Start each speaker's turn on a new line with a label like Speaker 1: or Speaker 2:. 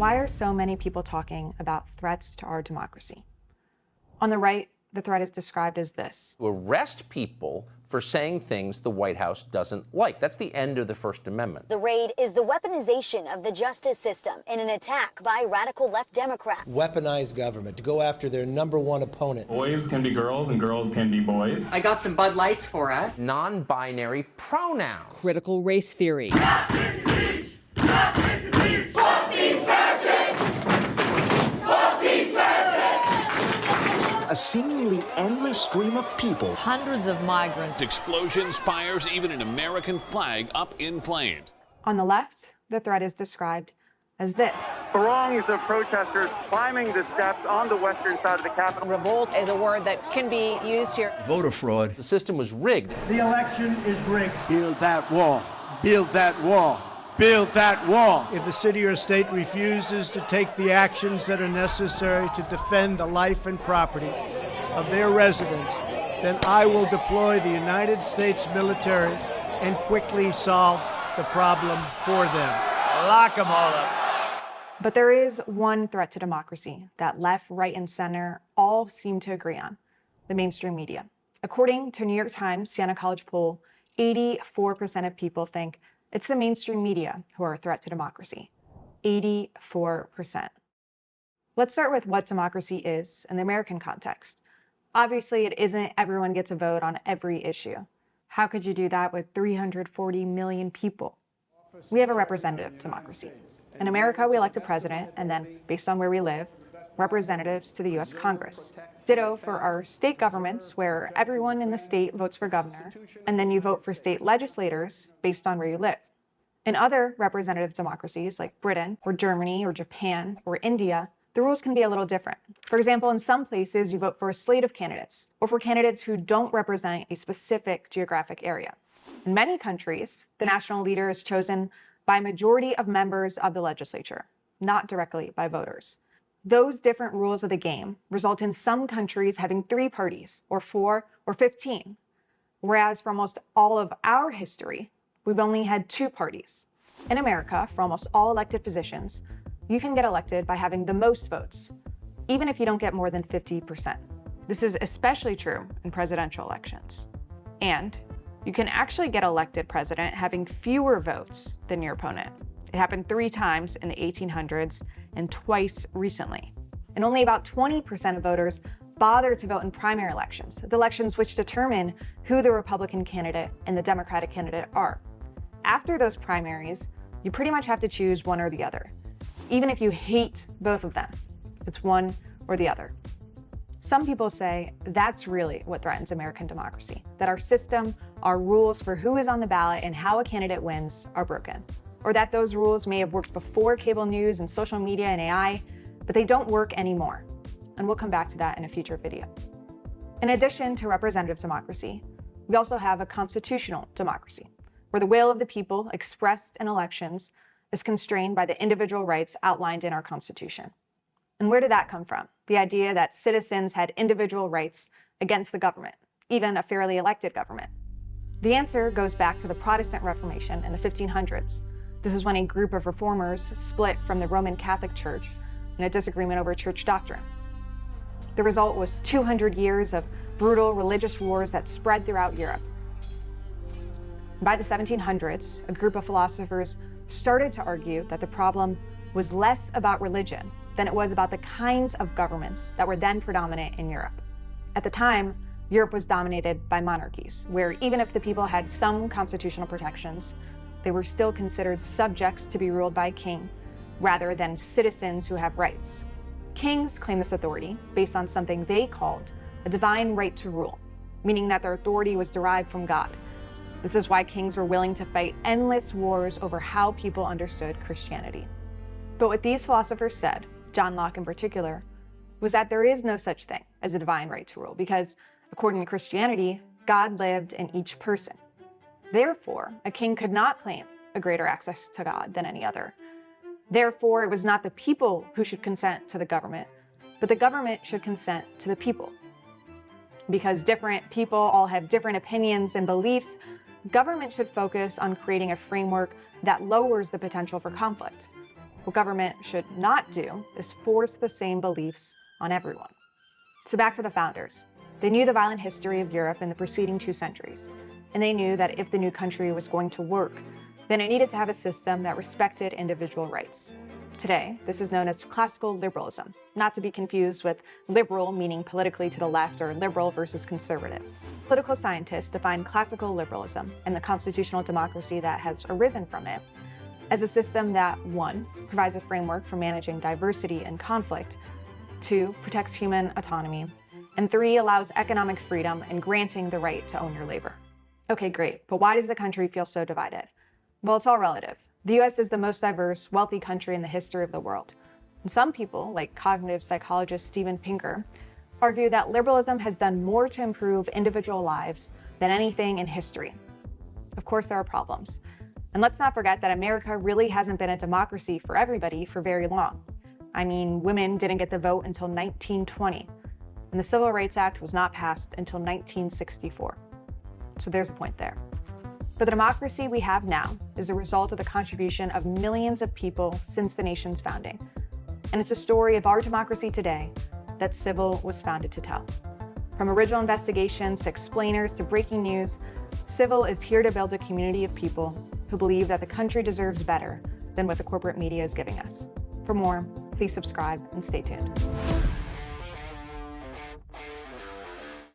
Speaker 1: Why are so many people talking about threats to our democracy? On the right, the threat is described as this:
Speaker 2: arrest people for saying things the White House doesn't like. That's the end of the First Amendment.
Speaker 3: The raid is the weaponization of the justice system in an attack by radical left Democrats.
Speaker 4: Weaponized government to go after their number one opponent.
Speaker 5: Boys can be girls and girls can be boys.
Speaker 6: I got some Bud Lights for us.
Speaker 2: Non-binary pronouns.
Speaker 7: Critical race theory.
Speaker 8: Fuck these fascists! Fuck these fascists!
Speaker 9: A seemingly endless stream of people.
Speaker 7: Hundreds of migrants.
Speaker 10: Explosions, fires, even an American flag up in flames.
Speaker 1: On the left, the threat is described as this:
Speaker 11: throngs of protesters climbing the steps on the western side of the Capitol.
Speaker 7: Revolt is a word that can be used here.
Speaker 9: Voter fraud.
Speaker 2: The system was rigged.
Speaker 12: The election is rigged.
Speaker 13: Build that wall. Build that wall. Build that wall.
Speaker 12: If a city or state refuses to take the actions that are necessary to defend the life and property of their residents, then I will deploy the United States military and quickly solve the problem for them.
Speaker 11: Lock them all up.
Speaker 1: But there is one threat to democracy that left, right, and center all seem to agree on: the mainstream media. According to New York Times Siena College poll, 84% of people think it's the mainstream media who are a threat to democracy. 84%. Let's start with what democracy is in the American context. Obviously, it isn't everyone gets a vote on every issue. How could you do that with 340 million people? We have a representative democracy. In America, we elect a president, and then, based on where we live, representatives to the U.S. Congress. Ditto for our state governments, where everyone in the state votes for governor, and then you vote for state legislators based on where you live. In other representative democracies like Britain, or Germany, or Japan, or India, the rules can be a little different. For example, in some places, you vote for a slate of candidates, or for candidates who don't represent a specific geographic area. In many countries, the national leader is chosen by a majority of members of the legislature, not directly by voters. Those different rules of the game result in some countries having 3 parties, or 4, or 15, whereas for almost all of our history, we've only had 2 parties. In America, for almost all elected positions, you can get elected by having the most votes, even if you don't get more than 50%. This is especially true in presidential elections. And you can actually get elected president having fewer votes than your opponent. It happened 3 times in the 1800s and twice recently. And only about 20% of voters bother to vote in primary elections, the elections which determine who the Republican candidate and the Democratic candidate are. After those primaries, you pretty much have to choose one or the other, even if you hate both of them. It's one or the other. Some people say that's really what threatens American democracy, that our system, our rules for who is on the ballot and how a candidate wins are broken, or that those rules may have worked before cable news and social media and AI, but they don't work anymore. And we'll come back to that in a future video. In addition to representative democracy, we also have a constitutional democracy, where the will of the people expressed in elections is constrained by the individual rights outlined in our Constitution. And where did that come from? The idea that citizens had individual rights against the government, even a fairly elected government. The answer goes back to the Protestant Reformation in the 1500s. This is when a group of reformers split from the Roman Catholic Church in a disagreement over church doctrine. The result was 200 years of brutal religious wars that spread throughout Europe. By the 1700s, a group of philosophers started to argue that the problem was less about religion than it was about the kinds of governments that were then predominant in Europe. At the time, Europe was dominated by monarchies, where even if the people had some constitutional protections, they were still considered subjects to be ruled by a king, rather than citizens who have rights. Kings claim this authority based on something they called a divine right to rule, meaning that their authority was derived from God. This is why kings were willing to fight endless wars over how people understood Christianity. But what these philosophers said, John Locke in particular, was that there is no such thing as a divine right to rule because, according to Christianity, God lived in each person. Therefore, a king could not claim a greater access to God than any other. Therefore, it was not the people who should consent to the government, but the government should consent to the people. Because different people all have different opinions and beliefs, government should focus on creating a framework that lowers the potential for conflict. What government should not do is force the same beliefs on everyone. So back to the founders. They knew the violent history of Europe in the preceding 2 centuries, and they knew that if the new country was going to work, then it needed to have a system that respected individual rights. Today, this is known as classical liberalism, not to be confused with liberal meaning politically to the left or liberal versus conservative. Political scientists define classical liberalism and the constitutional democracy that has arisen from it as a system that, 1, provides a framework for managing diversity and conflict, 2, protects human autonomy, and 3, allows economic freedom and granting the right to own your labor. Okay, great, but why does the country feel so divided? Well, it's all relative. The US is the most diverse, wealthy country in the history of the world. And some people, like cognitive psychologist Steven Pinker, argue that liberalism has done more to improve individual lives than anything in history. Of course, there are problems. And let's not forget that America really hasn't been a democracy for everybody for very long. I mean, women didn't get the vote until 1920, and the Civil Rights Act was not passed until 1964. So there's a point there. But the democracy we have now is the result of the contribution of millions of people since the nation's founding. And it's a story of our democracy today that Civil was founded to tell. From original investigations to explainers to breaking news, Civil is here to build a community of people who believe that the country deserves better than what the corporate media is giving us. For more, please subscribe and stay tuned.